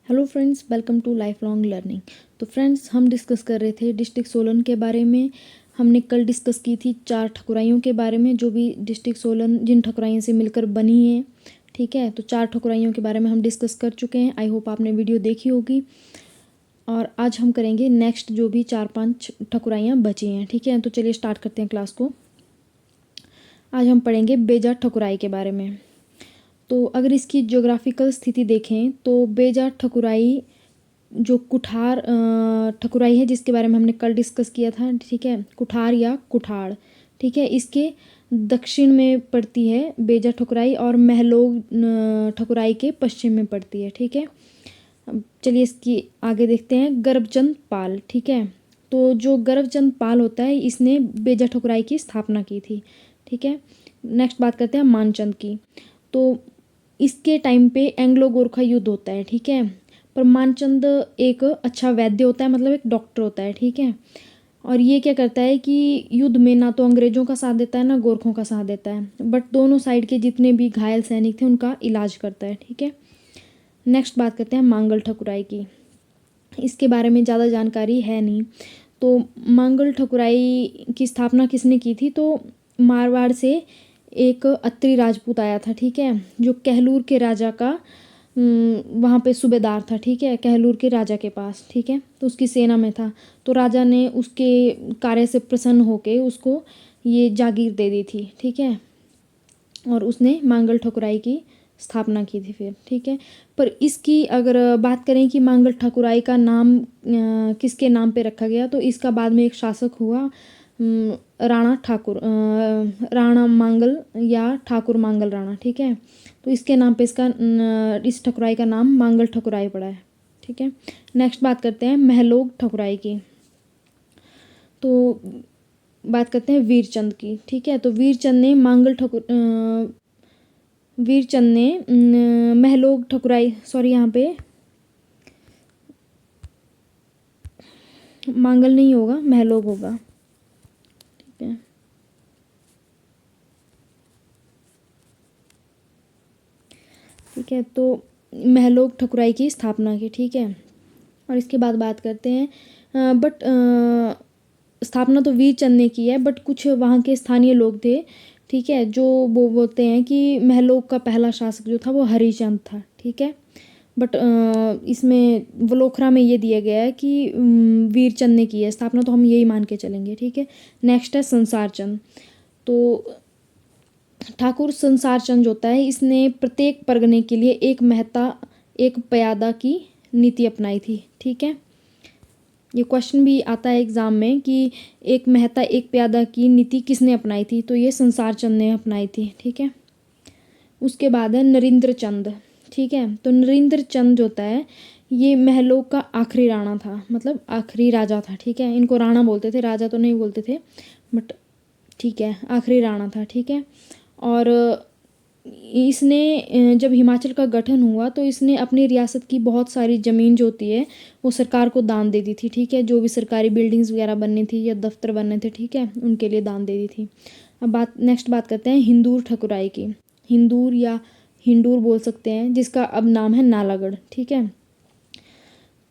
Hello friends, welcome to life long learning. तो friends, हम discuss कर रहे थे डिस्ट्रिक्ट सोलन के बारे में। हमने कल डिस्कस की थी 4 ठकुराइयों के बारे में, जो भी डिस्ट्रिक्ट सोलन जिन ठकुराइयों से मिलकर बनी है। ठीक है, तो 4 ठकुराइयों के बारे में हम डिस्कस कर चुके हैं। आई होप आपने वीडियो देखी होगी। और आज हम करेंगे नेक्स्ट जो भी 4-5 ठकुराइयाँ बची हैं। ठीक है, तो चलिए स्टार्ट करते हैं क्लास को। आज हम पढ़ेंगे बेजा ठकुराई के बारे में। तो अगर इसकी ज्योग्राफिकल स्थिति देखें तो बेजा ठकुराई जो कुठार ठकुराई है, जिसके बारे में हमने कल डिस्कस किया था। ठीक है, कुठार या कुठाड़। ठीक है, इसके दक्षिण में पड़ती है बेजा ठकुराई और महलोग ठकुराई के पश्चिम में पड़ती है। ठीक है, अब चलिए इसकी आगे देखते हैं। गर्भचंद पाल। ठीक है, तो जो गर्भचंद पाल होता है, इसने बेजा ठकुराई की स्थापना की थी। ठीक है, नेक्स्ट बात करते हैं मानचंद की। तो इसके टाइम पे एंग्लो गोरखा युद्ध होता है। ठीक है, पर मानचंद एक अच्छा वैद्य होता है, मतलब एक डॉक्टर होता है। ठीक है, और ये क्या करता है कि युद्ध में ना तो अंग्रेज़ों का साथ देता है ना गोरखों का साथ देता है, बट दोनों साइड के जितने भी घायल सैनिक थे उनका इलाज करता है। ठीक है, नेक्स्ट बात करते हैं मांगल ठकुराई की। इसके बारे में ज़्यादा जानकारी है नहीं। तो मांगल ठकुराई की स्थापना किसने की थी? तो मारवाड़ से एक अत्री राजपूत आया था। ठीक है, जो कहलूर के राजा का वहाँ पे सूबेदार था। ठीक है, कहलूर के राजा के पास। ठीक है, तो उसकी सेना में था। तो राजा ने उसके कार्य से प्रसन्न होकर उसको ये जागीर दे दी थी। ठीक है, और उसने मांगल ठकुराई की स्थापना की थी फिर। ठीक है, पर इसकी अगर बात करें कि मांगल ठकुराई का नाम किसके नाम पे रखा गया, तो इसका बाद में एक शासक हुआ राणा ठाकुर, राणा मांगल या ठाकुर मांगल राणा। ठीक है, तो इसके नाम पे इस ठकुराई का नाम मांगल ठकुराई पड़ा है। ठीक है, नेक्स्ट बात करते हैं महलोग ठकुराई की। तो बात करते हैं वीरचंद की। ठीक है, तो वीरचंद ने महलोग ठकुराई, सॉरी यहाँ पे मांगल नहीं होगा, महलोग होगा। ठीक है, ठीक है, तो महलोग ठकुराई की स्थापना की। ठीक है, और इसके बाद बात करते हैं बट स्थापना तो वीरचंद ने की है, बट कुछ वहाँ के स्थानीय लोग थे। ठीक है, जो वो बोलते हैं कि महलोग का पहला शासक जो था वो हरिचंद था। ठीक है, बट इसमें वलोखरा में ये दिया गया है कि वीरचंद ने की है स्थापना, तो हम यही मान के चलेंगे। ठीक है, नेक्स्ट है संसार चंद। तो ठाकुर संसार चंद जो होता है, इसने प्रत्येक परगने के लिए एक महता एक प्यादा की नीति अपनाई थी। ठीक है, ये क्वेश्चन भी आता है एग्ज़ाम में कि एक महता एक प्यादा की नीति किसने अपनाई थी, तो ये संसार चंद ने अपनाई थी। ठीक है, उसके बाद है नरेंद्र चंद। ठीक है, तो नरेंद्र चंद जो होता है, ये महलोग का आखिरी राणा था, मतलब आखिरी राजा था। ठीक है, इनको राणा बोलते थे, राजा तो नहीं बोलते थे, बट ठीक है, आखिरी राणा था। ठीक है, और इसने जब हिमाचल का गठन हुआ तो इसने अपनी रियासत की बहुत सारी ज़मीन जो होती है वो सरकार को दान दे दी थी। ठीक है, जो भी सरकारी बिल्डिंग्स वगैरह बननी थी या दफ्तर बनने थे, ठीक है, उनके लिए दान दे दी थी। अब नेक्स्ट बात करते हैं हिंदूर ठकुराई की। हिंदूर या हिंदूर बोल सकते हैं, जिसका अब नाम है नालागढ़। ठीक है,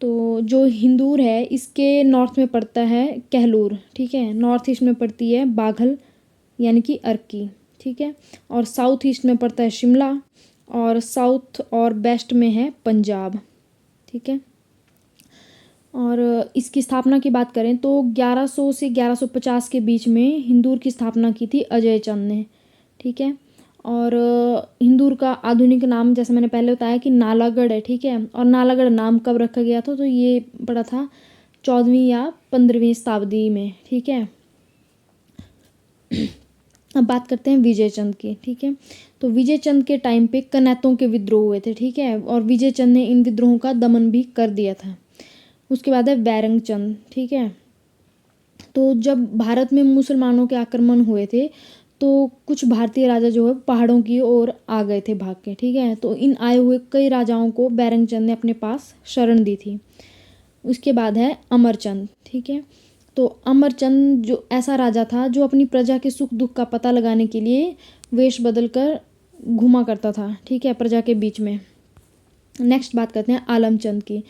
तो जो हिंदूर है इसके नॉर्थ में पड़ता है कहलूर। ठीक है, नॉर्थ ईस्ट में पड़ती है बाघल यानी कि अर्की। ठीक है, और साउथ ईस्ट में पड़ता है शिमला, और साउथ और वेस्ट में है पंजाब। ठीक है, और इसकी स्थापना की बात करें तो 1100 से 1150 के बीच में हिंदूर की स्थापना की थी अजय चंद ने। ठीक है, और हिंदूर का आधुनिक नाम जैसे मैंने पहले बताया कि नालागढ़ है। ठीक है, और नालागढ़ नाम कब रखा गया था, तो ये पड़ा था 14वीं या 15वीं शताब्दी में। ठीक है, अब बात करते हैं विजय चंद की। ठीक है, तो विजय चंद के टाइम पे कनैतों के विद्रोह हुए थे। ठीक है, और विजय चंद ने इन विद्रोहों का दमन भी कर दिया था। उसके बाद है बैरंग चंद। ठीक है, तो जब भारत में मुसलमानों के आक्रमण हुए थे तो कुछ भारतीय राजा जो है पहाड़ों की ओर आ गए थे भाग के। ठीक है, तो इन आए हुए कई राजाओं को बैरंग चंद ने अपने पास शरण दी थी। उसके बाद है अमरचंद। ठीक है, तो अमरचंद जो ऐसा राजा था जो अपनी प्रजा के सुख दुख का पता लगाने के लिए वेश बदल कर घूमा करता था। ठीक है, प्रजा के बीच में। नेक्स्ट बात करते हैं आलमचंद की।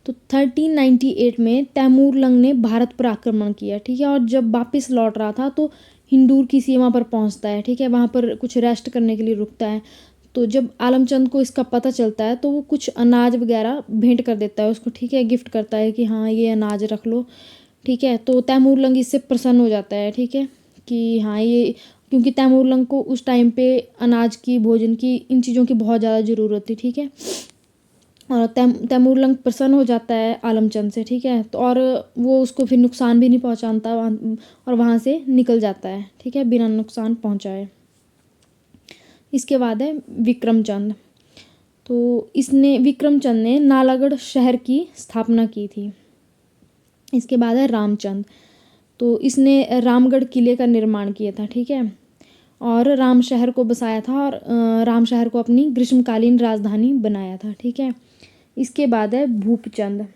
तो 1398 में तैमूर लंग ने भारत पर आक्रमण किया, ठीक है। और जब वापस लौट रहा था तो हिंदूर की सीमा पर पहुंचता है, ठीक है। वहाँ पर कुछ रेस्ट करने के लिए रुकता है। तो जब आलमचंद को इसका पता चलता है तो वो कुछ अनाज वगैरह भेंट कर देता है उसको, ठीक है। गिफ्ट करता है कि हाँ ये अनाज रख लो, ठीक है। तो तैमूर लंग इससे प्रसन्न हो जाता है, ठीक है, कि हाँ ये, क्योंकि तैमूर लंग को उस टाइम पे अनाज की, भोजन की, इन चीज़ों की बहुत ज़्यादा ज़रूरत थी, ठीक है। और तैमूर लंग प्रसन्न हो जाता है आलमचंद से, ठीक है। तो और वो उसको फिर नुकसान भी नहीं पहुंचाता और वहाँ से निकल जाता है, ठीक है, बिना नुकसान पहुंचाए। इसके बाद है विक्रमचंद। तो इसने, विक्रमचंद ने नालागढ़ शहर की स्थापना की थी। इसके बाद है रामचंद। तो इसने रामगढ़ किले का निर्माण किया था, ठीक है, और राम शहर को बसाया था और राम शहर को अपनी ग्रीष्मकालीन राजधानी बनाया था, ठीक है। इसके बाद है भूपचंद।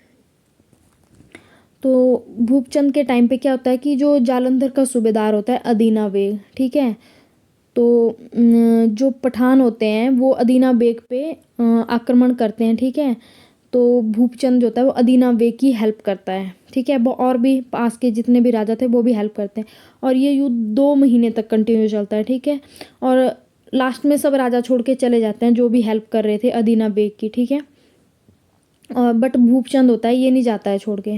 तो भूपचंद के टाइम पे क्या होता है कि जो जालंधर का सूबेदार होता है अदीना बेग, ठीक है। तो जो पठान होते हैं वो अदीना बेग पे आक्रमण करते हैं, ठीक है। तो भूपचंद जो होता है वो अदीना बेग की हेल्प करता है, ठीक है। वो और भी पास के जितने भी राजा थे वो भी हेल्प करते हैं और ये युद्ध 2 महीने तक कंटिन्यू चलता है, ठीक है। और लास्ट में सब राजा छोड़ के चले जाते हैं जो भी हेल्प कर रहे थे अदीना बेग की, ठीक है। और बट भूपचंद होता है ये नहीं जाता है छोड़ के,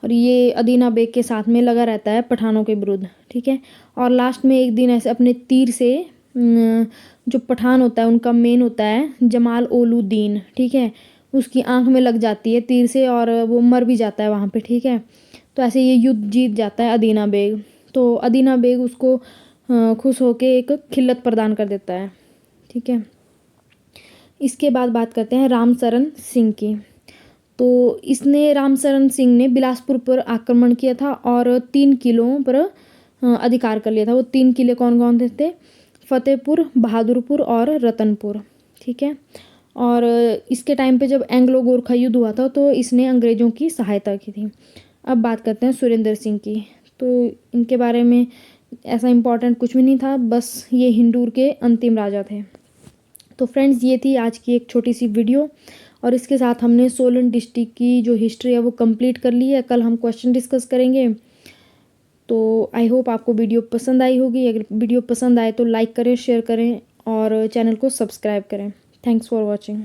और ये अदीना बेग के साथ में लगा रहता है पठानों के विरुद्ध, ठीक है। और लास्ट में एक दिन ऐसे अपने तीर से जो पठान होता है उनका मेन होता है जमाल ओलुद्दीन, ठीक है, उसकी आंख में लग जाती है तीर से और वो मर भी जाता है वहाँ पे, ठीक है। तो ऐसे ये युद्ध जीत जाता है अदीना बेग। तो अदीना बेग उसको खुश होके एक खिल्लत प्रदान कर देता है, ठीक है। इसके बाद बात करते हैं रामचरण सिंह की। तो इसने, रामचरण सिंह ने बिलासपुर पर आक्रमण किया था और 3 किलों पर अधिकार कर लिया था। वो 3 किले कौन कौन थे? फतेहपुर, बहादुरपुर और रतनपुर, ठीक है। और इसके टाइम पे जब एंग्लो गोरखा युद्ध हुआ था तो इसने अंग्रेज़ों की सहायता की थी। अब बात करते हैं सुरेंद्र सिंह की। तो इनके बारे में ऐसा इम्पोर्टेंट कुछ भी नहीं था, बस ये हिंदूर के अंतिम राजा थे। तो फ्रेंड्स ये थी आज की एक छोटी सी वीडियो और इसके साथ हमने सोलन डिस्ट्रिक्ट की जो हिस्ट्री है वो कंप्लीट कर ली है। कल हम क्वेश्चन डिस्कस करेंगे। तो आई होप आपको वीडियो पसंद आई होगी। अगर वीडियो पसंद आए तो लाइक करें, शेयर करें और चैनल को सब्सक्राइब करें। Thanks for watching.